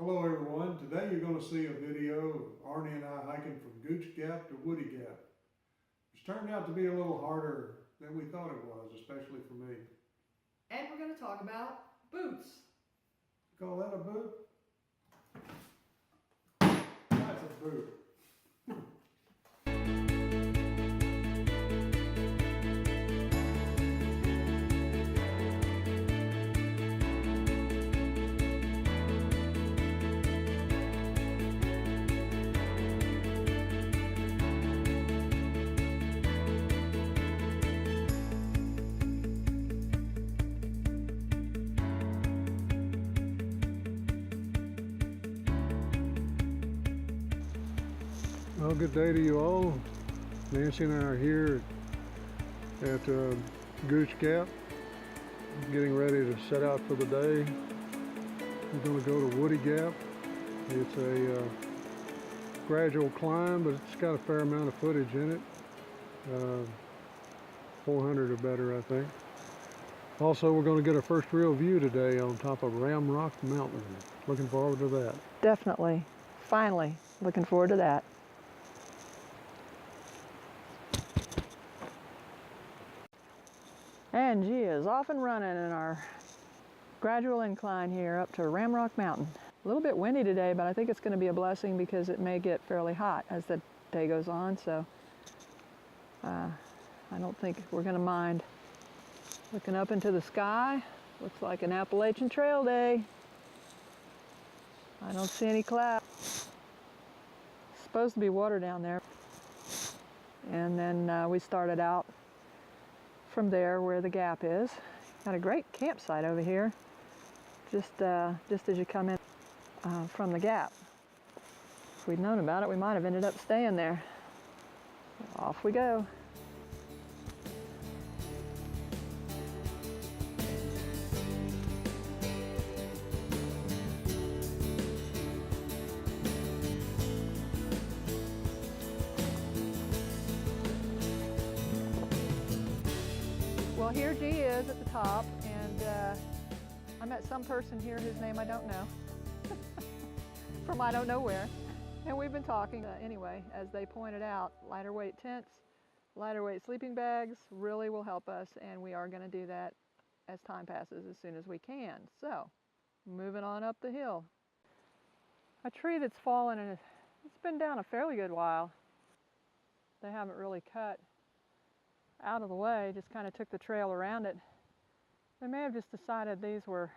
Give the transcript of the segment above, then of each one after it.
Hello everyone, today you're going to see a video of Arnie and I hiking from Gooch Gap to Woody Gap. It's turned out to be a little harder than we thought it was, especially for me. And we're going to talk about boots. You call that a boot? That's a boot. Well, good day to you all. Nancy and I are here at Gooch Gap, getting ready to set out for the day. We're going to go to Woody Gap. It's a gradual climb, but it's got a fair amount of footage in it. 400 or better, I think. Also, we're going to get our first real view today on top of Ramrock Mountain. Looking forward to that. Definitely. Finally, looking forward to that. And G is off and running in our gradual incline here up to Ramrock Mountain. A little bit windy today, but I think it's going to be a blessing because it may get fairly hot as the day goes on, so I don't think we're going to mind. Looking up into the sky, looks like an Appalachian Trail day. I don't see any clouds. Supposed to be water down there. And then we started out from there where the gap is. Got a great campsite over here, just as you come in from the gap. If we'd known about it, we might have ended up staying there. Off we go. Well, here G is at the top, and I met some person here whose name I don't know, from I don't know where, and we've been talking. Anyway, as they pointed out, lighter weight tents, lighter weight sleeping bags really will help us, and we are going to do that as time passes as soon as we can. So, moving on up the hill. A tree that's fallen, and it's been down a fairly good while. They haven't really cut out of the way, just kind of took the trail around it. They may have just decided these were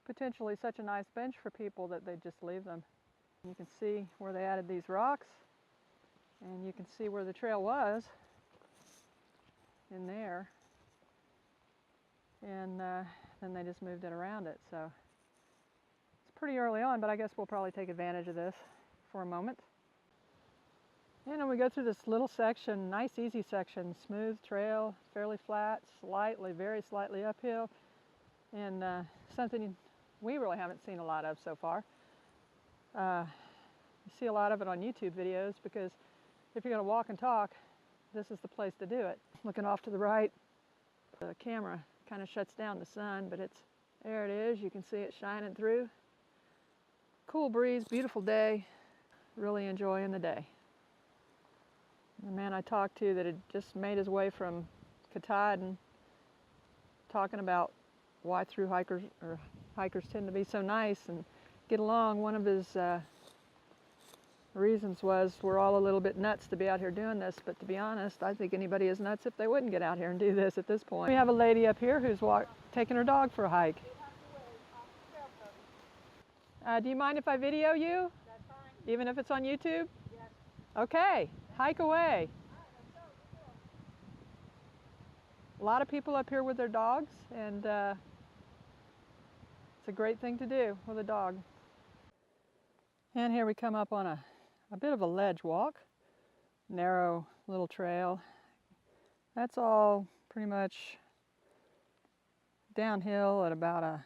potentially such a nice bench for people that they'd just leave them. You can see where they added these rocks, and you can see where the trail was in there, and then they just moved it around it. So it's pretty early on, but I guess we'll probably take advantage of this for a moment. And then we go through this little section, nice easy section, smooth trail, fairly flat, very slightly uphill, and something we really haven't seen a lot of so far. You see a lot of it on YouTube videos because if you're going to walk and talk, this is the place to do it. Looking off to the right, the camera kind of shuts down the sun, but there it is, you can see it shining through. Cool breeze, beautiful day, really enjoying the day. The man I talked to that had just made his way from Katahdin, talking about why through hikers tend to be so nice and get along. One of his reasons was we're all a little bit nuts to be out here doing this, but to be honest, I think anybody is nuts if they wouldn't get out here and do this at this point. We have a lady up here who's taking her dog for a hike. Do you mind if I video you? That's fine. Even if it's on YouTube? Yes. Okay. Hike away. A lot of people up here with their dogs, and it's a great thing to do with a dog. And here we come up on a bit of a ledge walk, narrow little trail. That's all pretty much downhill at about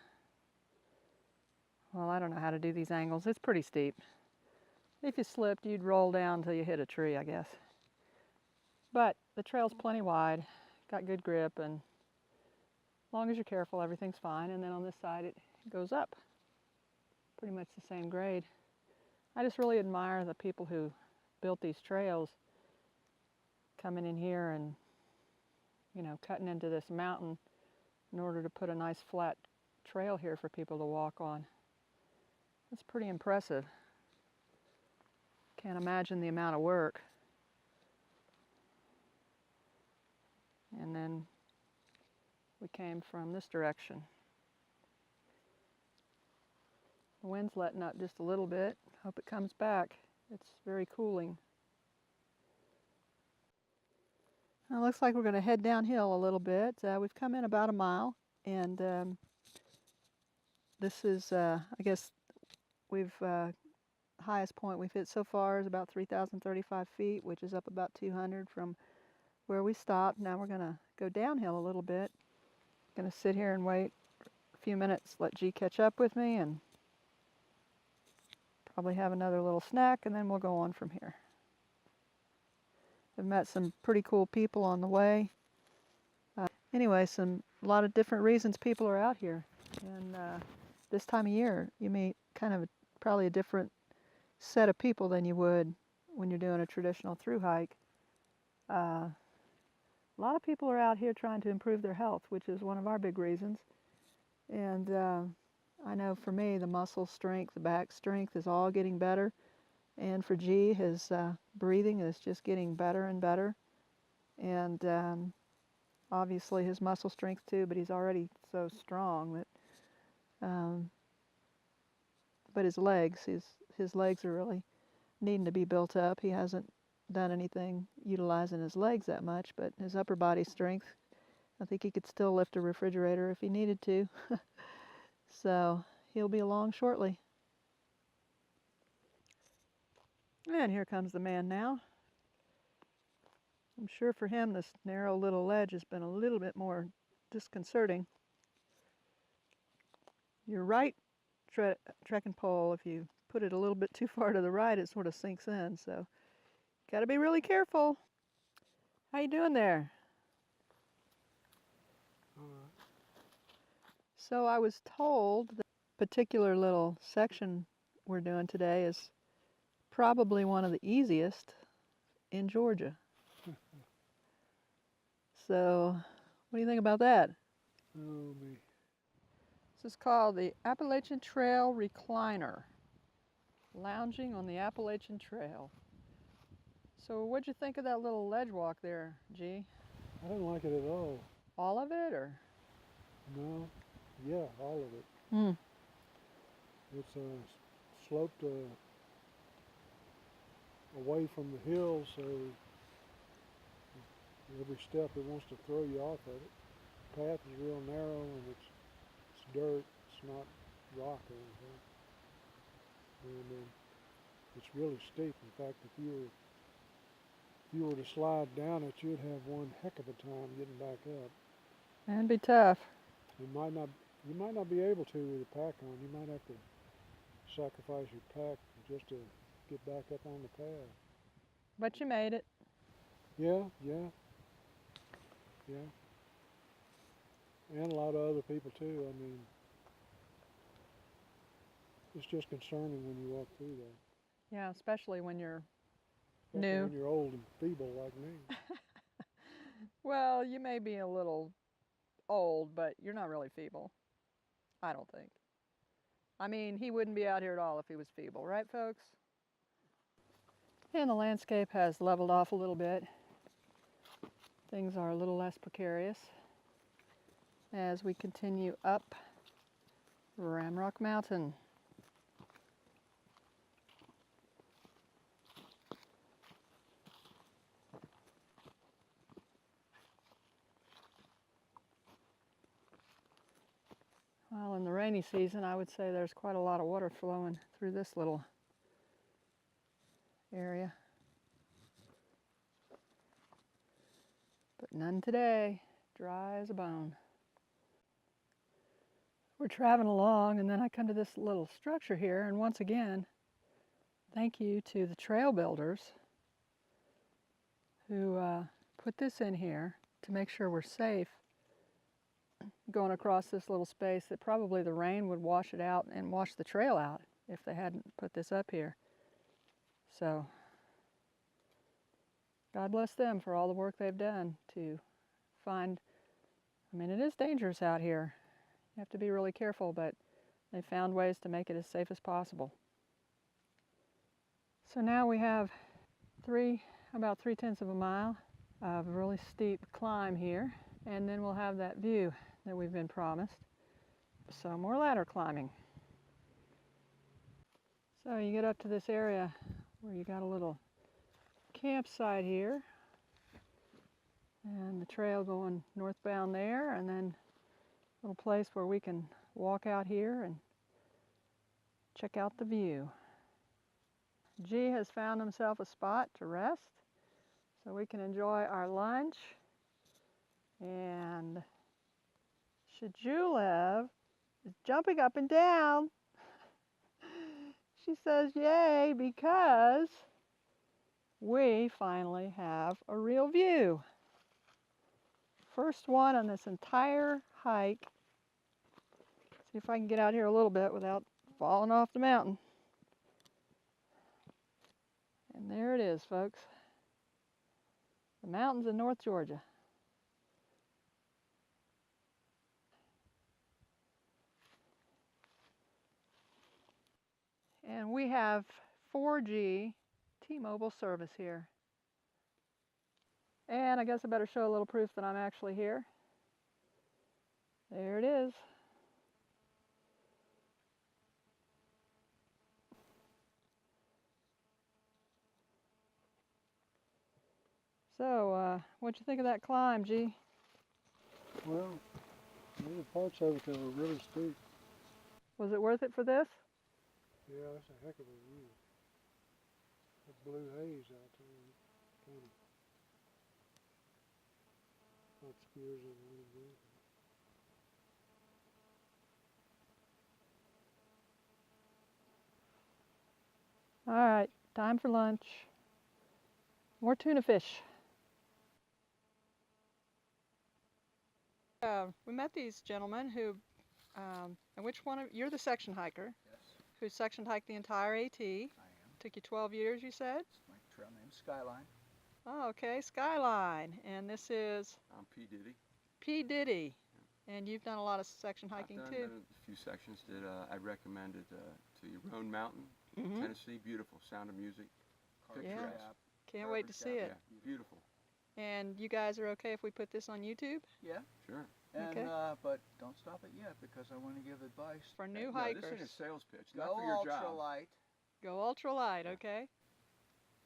well, I don't know how to do these angles. It's pretty steep. If you slipped, you'd roll down until you hit a tree, I guess. But the trail's plenty wide, got good grip, and as long as you're careful, everything's fine. And then on this side, it goes up. pretty much the same grade. I just really admire the people who built these trails, coming in here and, you know, cutting into this mountain in order to put a nice flat trail here for people to walk on. It's pretty impressive. Can't imagine the amount of work. And then we came from this direction. The wind's letting up just a little bit. Hope it comes back. It's very cooling. Now, it looks like we're going to head downhill a little bit. We've come in about a mile, and this is, I guess, we've highest point we've hit so far is about 3,035 feet, which is up about 200 from where we stopped. Now we're going to go downhill a little bit. Going to sit here and wait a few minutes, let G catch up with me, and probably have another little snack, and then we'll go on from here. I've met some pretty cool people on the way. Anyway, a lot of different reasons people are out here. And this time of year, you meet kind of probably a different set of people than you would when you're doing a traditional thru hike. A lot of people are out here trying to improve their health, which is one of our big reasons. And I know for me, the muscle strength, the back strength is all getting better. And for G, his breathing is just getting better and better. And obviously his muscle strength too, but he's already so strong that, but his legs are really needing to be built up. He hasn't done anything utilizing his legs that much, but his upper body strength, I think he could still lift a refrigerator if he needed to. So he'll be along shortly. And here comes the man now. I'm sure for him this narrow little ledge has been a little bit more disconcerting. Your right trekking pole, if you put it a little bit too far to the right, it sort of sinks in. So got to be really careful. How you doing there? All right. So I was told that particular little section we're doing today is probably one of the easiest in Georgia. So what do you think about that? Oh, me. This is called the Appalachian Trail Recliner. Lounging on the Appalachian Trail. So what'd you think of that little ledge walk there, G? I didn't like it at all. All of it, or? No. Yeah, all of it. Hmm. It's sloped away from the hill, so every step it wants to throw you off of it. The path is real narrow, and it's dirt. It's not rock or anything. And it's really steep. In fact, if you were to slide down it, you'd have one heck of a time getting back up. That'd be tough. You might not be able to with a pack on. You might have to sacrifice your pack just to get back up on the path. But you made it. Yeah. And a lot of other people too. I mean, it's just concerning when you walk through there. Yeah, especially when you're Especially new. when you're old and feeble like me. Well, you may be a little old, but you're not really feeble. I don't think. I mean, he wouldn't be out here at all if he was feeble, right, folks? And the landscape has leveled off a little bit. Things are a little less precarious as we continue up Ramrock Mountain. Well, in the rainy season, I would say there's quite a lot of water flowing through this little area. But none today, dry as a bone. We're traveling along, and then I come to this little structure here, and once again, thank you to the trail builders who put this in here to make sure we're safe going across this little space that probably the rain would wash it out and wash the trail out. if they hadn't put this up here. So God bless them for all the work they've done to find, I mean, it is dangerous out here. You have to be really careful, but they found ways to make it as safe as possible. So now we have about 3/10 of a mile of a really steep climb here, and then we'll have that view that we've been promised. So more ladder climbing. So you get up to this area where you got a little campsite here, and the trail going northbound there, and then a little place where we can walk out here and check out the view. G has found himself a spot to rest so we can enjoy our lunch. And Shajulev is jumping up and down. She says yay, because we finally have a real view. First one on this entire hike. See if I can get out here a little bit without falling off the mountain. And there it is, folks. The mountains in North Georgia. And we have 4G T-Mobile service here. And I guess I better show a little proof that I'm actually here. There it is. So, what'd you think of that climb, G? Well, there were parts of it that were really steep. Was it worth it for this? Yeah, that's a heck of a view. That blue haze out there kind of obscures it a little bit. All right, time for lunch. More tuna fish. We met these gentlemen who, and which one of, you're the section hiker? Yes, Who section hiked the entire AT. I am. Took you 12 years, you said? My trail name is Skyline. Oh, okay, Skyline. And this is I'm P. Diddy. P. Diddy. And you've done a lot of section hiking I've too? done a few sections. I recommended to you Roan Mountain, Mhm. Tennessee. Beautiful sound of music. Car Yeah. Trap. Can't wait to see it. Yeah, beautiful. And you guys are okay if we put this on YouTube? Yeah, Sure. and Okay. But don't stop it yet, because I want to give advice. For new No, hikers. this ain't a sales pitch. Go Not for your job. ultralight Go ultralight, okay?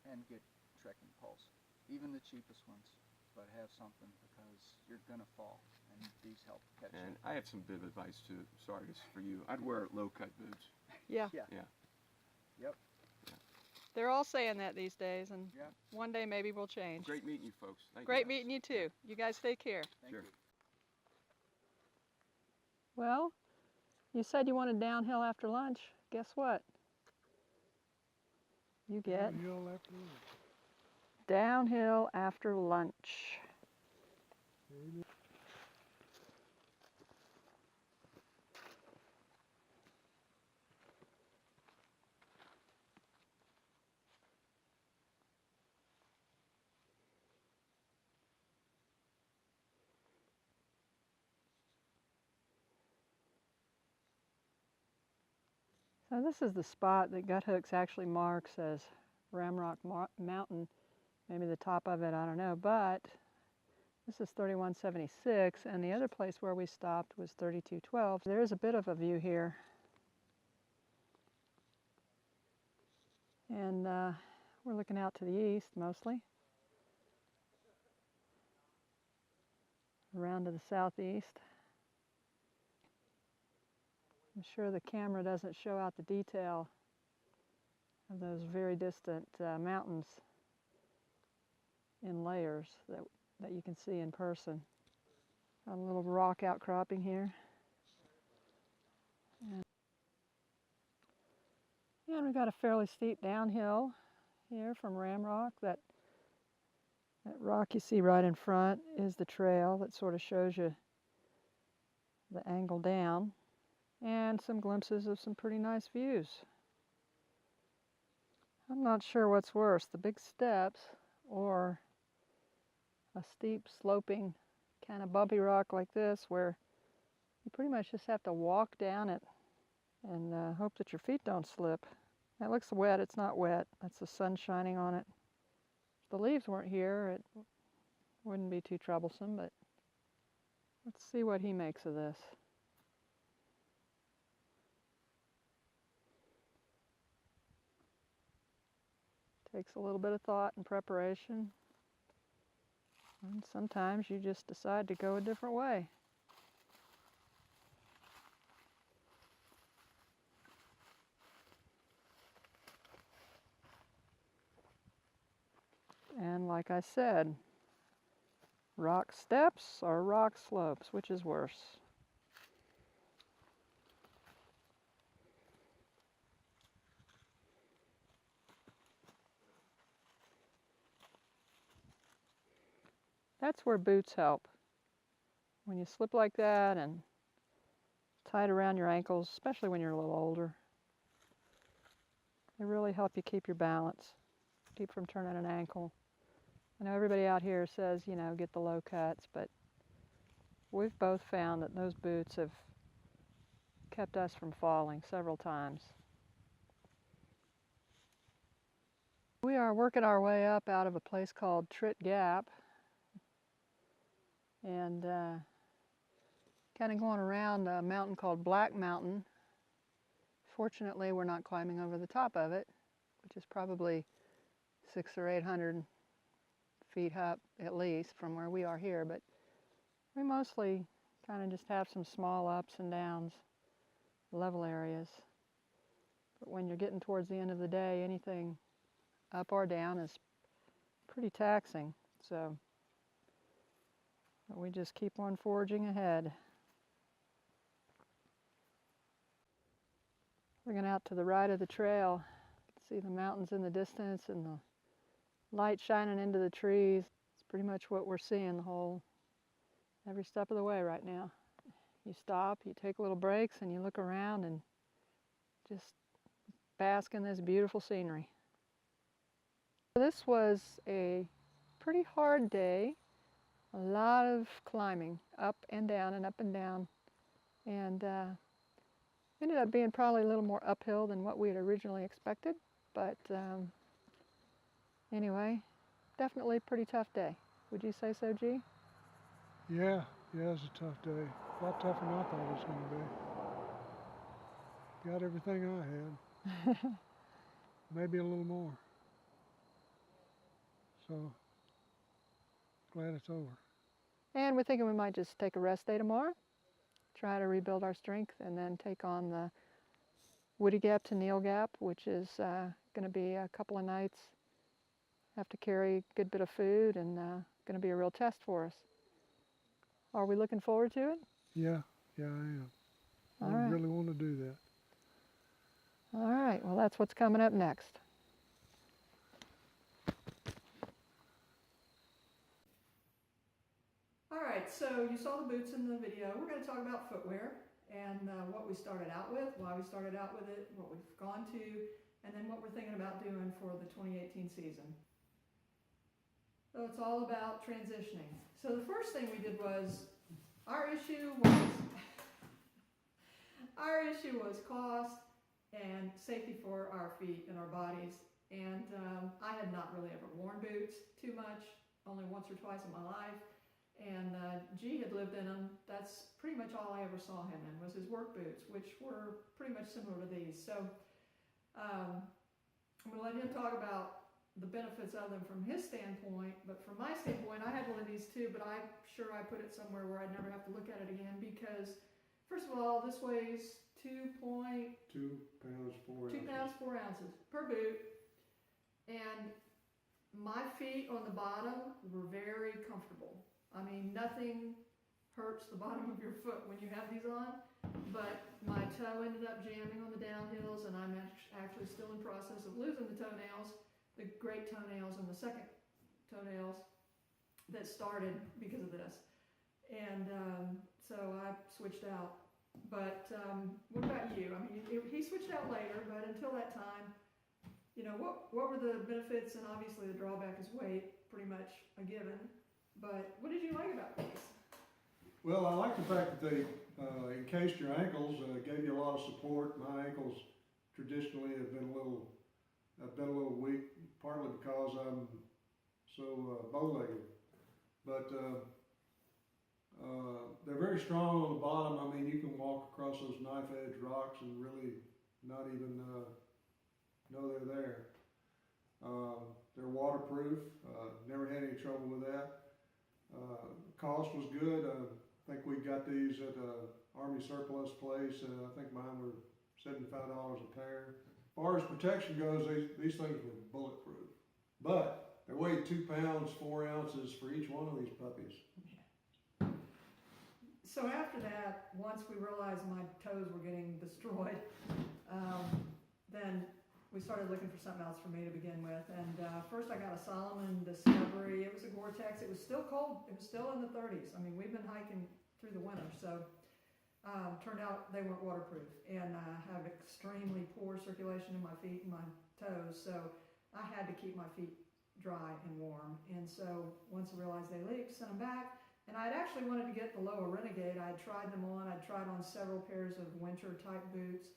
and get trekking poles, even the cheapest ones. But have something, because you're gonna fall, and these help catch you. And I have some bib advice too. Sorry, this is for you. I'd wear low-cut boots. Yeah. Yeah. Yeah. Yep. They're all saying that these days, and Yep. one day maybe we'll change. Great meeting you, folks. Thank you, Great guys. meeting you too. You guys take care. Thank Sure. you. Well, you said you wanted downhill after lunch. Guess what? You get Downhill after lunch. downhill after lunch. So this is the spot that Guthooks actually marks as Ramrock Mountain. Maybe the top of it, I don't know, but this is 3176, and the other place where we stopped was 3212. There is a bit of a view here. And we're looking out to the east mostly. Around to the southeast. I'm sure the camera doesn't show out the detail of those very distant mountains in layers that you can see in person. Got a little rock outcropping here. And we've got a fairly steep downhill here from Ramrock. That rock you see right in front is the trail that sort of shows you the angle down, and some glimpses of some pretty nice views. I'm not sure what's worse, the big steps or a steep sloping kind of bumpy rock like this where you pretty much just have to walk down it and hope that your feet don't slip. That looks wet. It's not wet. That's the sun shining on it. If the leaves weren't here, it wouldn't be too troublesome, but let's see what he makes of this. Takes a little bit of thought and preparation. And sometimes you just decide to go a different way. And like I said, rock steps or rock slopes, which is worse? That's where boots help. When you slip like that and tie it around your ankles, especially when you're a little older, they really help you keep your balance, keep from turning an ankle. I know everybody out here says, you know, get the low cuts, but we've both found that those boots have kept us from falling several times. We are working our way up out of a place called Goach Gap, and kind of going around a mountain called Black Mountain. Fortunately, we're not climbing over the top of it, which is probably 600 or 800 feet up at least from where we are here, but we mostly kind of just have some small ups and downs, level areas. But when you're getting towards the end of the day, anything up or down is pretty taxing, so we just keep on forging ahead. Looking out to the right of the trail, you can see the mountains in the distance and the light shining into the trees. It's pretty much what we're seeing every step of the way right now. You stop, you take little breaks, and you look around and just bask in this beautiful scenery. This was a pretty hard day. A lot of climbing, up and down and up and down, and ended up being probably a little more uphill than what we had originally expected, but anyway, definitely a pretty tough day. Would you say so, G? Yeah, it was a tough day. A lot tougher than I thought it was going to be. Got everything I had. Maybe a little more. So, glad it's over. And we're thinking we might just take a rest day tomorrow, try to rebuild our strength, and then take on the Woody Gap to Neil Gap, which is going to be a couple of nights. Have to carry a good bit of food, and going to be a real test for us. Are we looking forward to it? Yeah, I am. All I right. really want to do that. All right, well, that's what's coming up next. All right, so you saw the boots in the video. We're going to talk about footwear and what we started out with, why we started out with it, what we've gone to, and then what we're thinking about doing for the 2018 season. So it's all about transitioning. So the first thing we did was, our issue was cost and safety for our feet and our bodies. And I had not really ever worn boots too much, only once or twice in my life. And G had lived in them. That's pretty much all I ever saw him in, was his work boots, which were pretty much similar to these. So I'm going to let him talk about the benefits of them from his standpoint, but from my standpoint, I had one of these too, but I'm sure I put it somewhere where I'd never have to look at it again, because first of all, this weighs 2 pounds 4 ounces per boot, and my feet on the bottom were very comfortable. I mean, nothing hurts the bottom of your foot when you have these on, but my toe ended up jamming on the downhills, and I'm actually still in process of losing the toenails, the great toenails and the second toenails that started because of this. And so I switched out. But what about you? I mean, he switched out later, but until that time, you know, what were the benefits? And obviously the drawback is weight, pretty much a given. But what did you like about these? Well, I like the fact that they encased your ankles, gave you a lot of support. My ankles traditionally have been a little weak, partly because I'm so bow-legged. But they're very strong on the bottom. I mean, you can walk across those knife-edge rocks and really not even know they're there. They're waterproof. Never had any trouble with that. Cost was good. I think we got these at a Army surplus place. I think mine were $75 a pair. As far as protection goes, these things were bulletproof. But they weighed 2 pounds, 4 ounces for each one of these puppies. So after that, once we realized my toes were getting destroyed, then we started looking for something else for me to begin with. And first I got a Solomon Discovery. It was a Gore-Tex. It was still cold. It was still in the 30s. I mean, we've been hiking through the winter, so turned out they weren't waterproof. And I have extremely poor circulation in my feet and my toes, so I had to keep my feet dry and warm. And so once I realized they leaked, sent them back. And I had actually wanted to get the Lowa Renegade. I had tried them on. I'd tried on several pairs of winter type boots.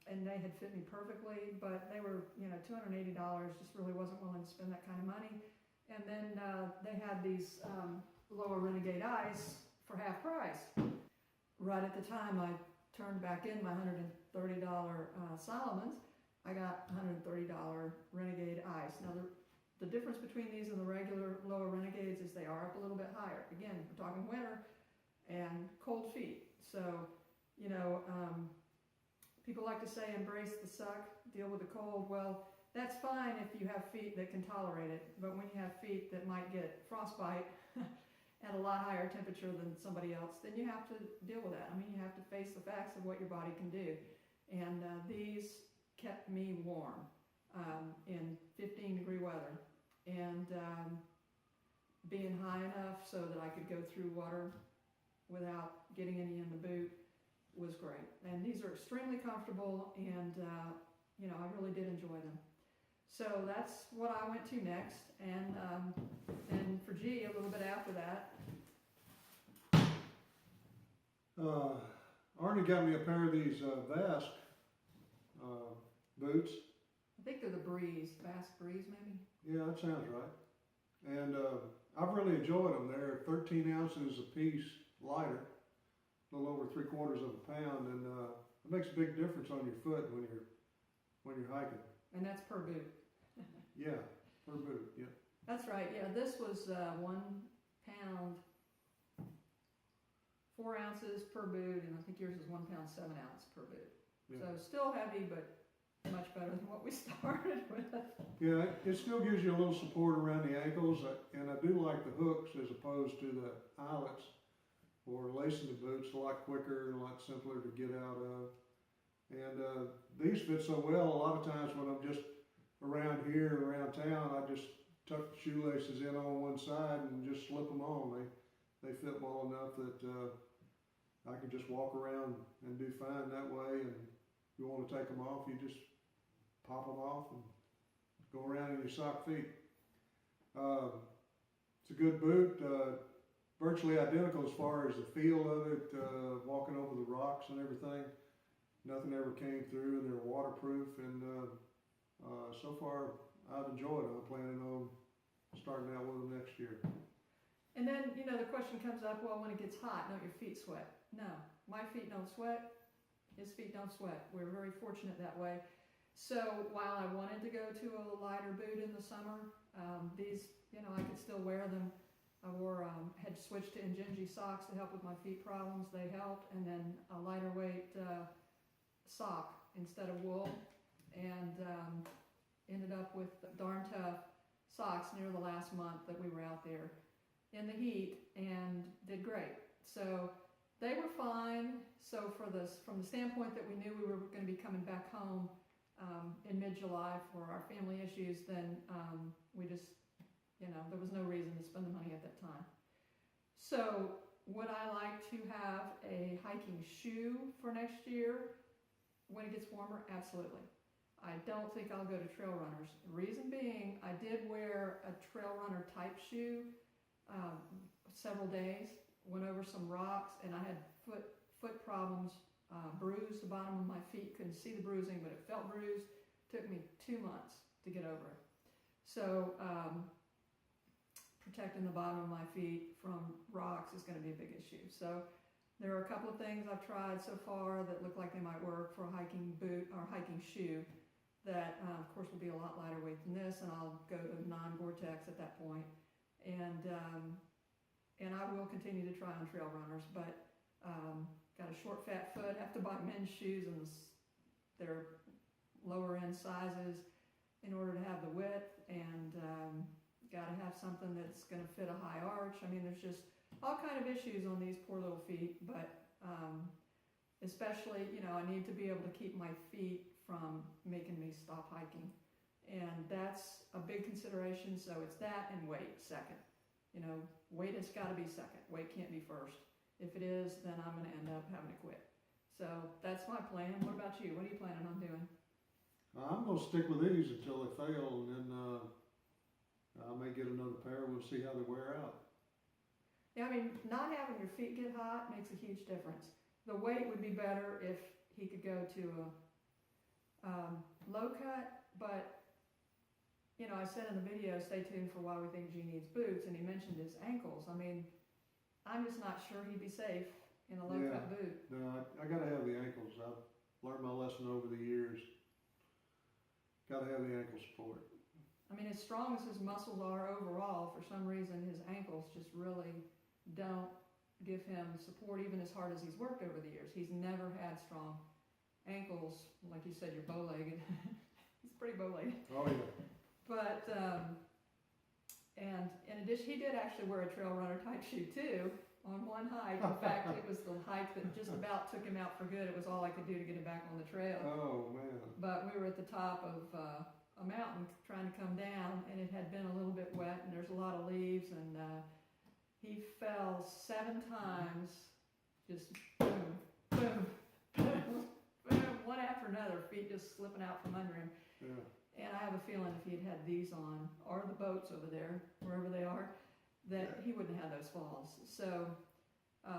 And they had fit me perfectly, but they were, you know, $280, just really wasn't willing to spend that kind of money. And then they had these Lowa Renegade Ice for half price. Right at the time I turned back in my $130 Solomons, I got $130 Renegade Ice. Now the difference between these and the regular Lowa Renegades is they are up a little bit higher. Again, we're talking winter and cold feet. So, you know, people like to say embrace the suck, deal with the cold. Well, that's fine if you have feet that can tolerate it, but when you have feet that might get frostbite at a lot higher temperature than somebody else, then you have to deal with that. I mean, you have to face the facts of what your body can do. And these kept me warm in 15-degree weather, and being high enough so that I could go through water without getting any in the boot was great. And these are extremely comfortable, and you know, I really did enjoy them. So that's what I went to next, and for G, a little bit after that. Arnie got me a pair of these Vasque boots. I think they're the Breeze, Vasque Breeze maybe? Yeah, that sounds right. And I've really enjoyed them. They're 13 ounces a piece lighter, a little over 3/4 of a pound, and it makes a big difference on your foot when you're hiking. And that's per boot. Yeah, per boot, yeah. That's right, yeah, this was 1 pound, 4 ounces per boot, and I think yours is 1 pound, 7 ounce per boot. Yeah. So still heavy, but much better than what we started with. Yeah, it still gives you a little support around the ankles, and I do like the hooks as opposed to the eyelets for lacing the boots. A lot quicker and a lot simpler to get out of. And these fit so well. A lot of times when I'm just around here, around town, I just tuck the shoelaces in on one side and just slip them on. They fit well enough that I can just walk around and do fine that way. And if you want to take them off, you just pop them off and go around in your sock feet. It's a good boot, virtually identical as far as the feel of it, walking over the rocks and everything. Nothing ever came through, and they're waterproof, and so far I've enjoyed them. I'm planning on starting out with them next year. And then, you know, the question comes up, well, when it gets hot, don't your feet sweat? No, my feet don't sweat, his feet don't sweat. We're very fortunate that way. So while I wanted to go to a lighter boot in the summer, these, you know, I could still wear them. I had switched to Injinji socks to help with my feet problems. They helped, and then a lighter weight sock instead of wool, and ended up with darn tough socks near the last month that we were out there in the heat, and did great. So they were fine. So from the standpoint that we knew we were going to be coming back home in mid-July for our family issues, then we just, you know, there was no reason to spend the money at that time. So would I like to have a hiking shoe for next year when it gets warmer? Absolutely. I don't think I'll go to trail runners. The reason being, I did wear a trail runner type shoe several days, went over some rocks, and I had foot problems, bruised the bottom of my feet, couldn't see the bruising, but it felt bruised. Took me 2 months to get over it. So protecting the bottom of my feet from rocks is going to be a big issue. So there are a couple of things I've tried so far that look like they might work for a hiking boot or hiking shoe that of course will be a lot lighter weight than this, and I'll go to non-Gore-Tex at that point. And I will continue to try on trail runners, but got a short fat foot, have to buy men's shoes in their lower end sizes in order to have the width, and got to have something that's going to fit a high arch. I mean, there's just all kind of issues on these poor little feet, but especially, you know, I need to be able to keep my feet from making me stop hiking, and that's a big consideration. So it's that and weight second. You know, weight has got to be second. Weight can't be first. If it is, then I'm going to end up having to quit. So that's my plan. What about you? What are you planning on doing? I'm going to stick with these until they fail, and then I may get another pair. We'll see how they wear out. Yeah, I mean, not having your feet get hot makes a huge difference. The weight would be better if he could go to a low cut, but you know, I said in the video, stay tuned for why we think G needs boots, and he mentioned his ankles. I mean, I'm just not sure he'd be safe in a low cut boot. No, I got to have the ankles. I've learned my lesson over the years. Got to have the ankle support. I mean, as strong as his muscles are overall, for some reason his ankles just really don't give him support, even as hard as he's worked over the years. He's never had strong ankles. Like you said, you're bow-legged. He's pretty bow-legged. Oh yeah. But, and in addition, he did actually wear a trail runner type shoe too on one hike. In fact, it was the hike that just about took him out for good. It was all I could do to get him back on the trail. Oh man. But we were at the top of a mountain trying to come down, and it had been a little bit wet, and there's a lot of leaves, and he fell 7 times, just boom, boom, boom, boom, one after another, feet just slipping out from under him. Yeah. And I have a feeling if he had had these on, or the boats over there, wherever they are, that he wouldn't have those falls. So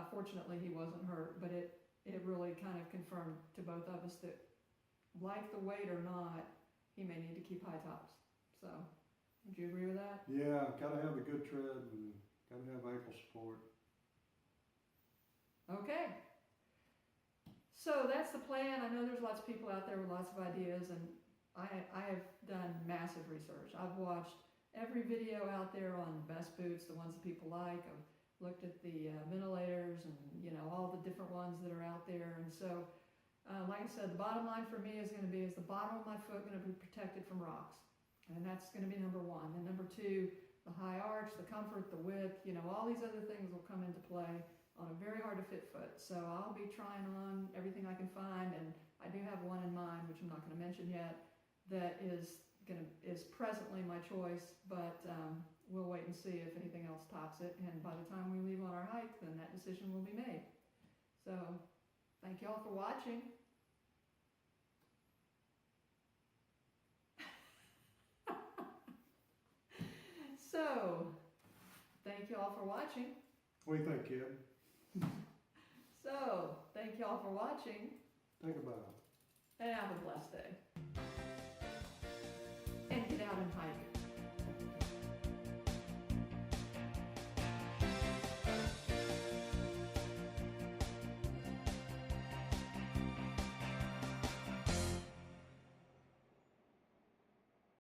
fortunately he wasn't hurt, but it really kind of confirmed to both of us that, like the weight or not, he may need to keep high tops. So, would you agree with that? Yeah, got to have the good tread and got to have ankle support. Okay. So that's the plan. I know there's lots of people out there with lots of ideas, and I have done massive research. I've watched every video out there on the best boots, the ones that people like. I've looked at the ventilators and, you know, all the different ones that are out there. And so, like I said, the bottom line for me is going to be, is the bottom of my foot going to be protected from rocks? And that's going to be number 1. And number 2, the high arch, the comfort, the width, you know, all these other things will come into play on a very hard to fit foot. So I'll be trying on everything I can find, and I do have one in mind, which I'm not going to mention yet, that is presently my choice, but we'll wait and see if anything else tops it, and by the time we leave on our hike, then that decision will be made. So thank you all for watching. So thank you all for watching. What do you think, kid? So thank you all for watching, Think about it. and have a blessed day.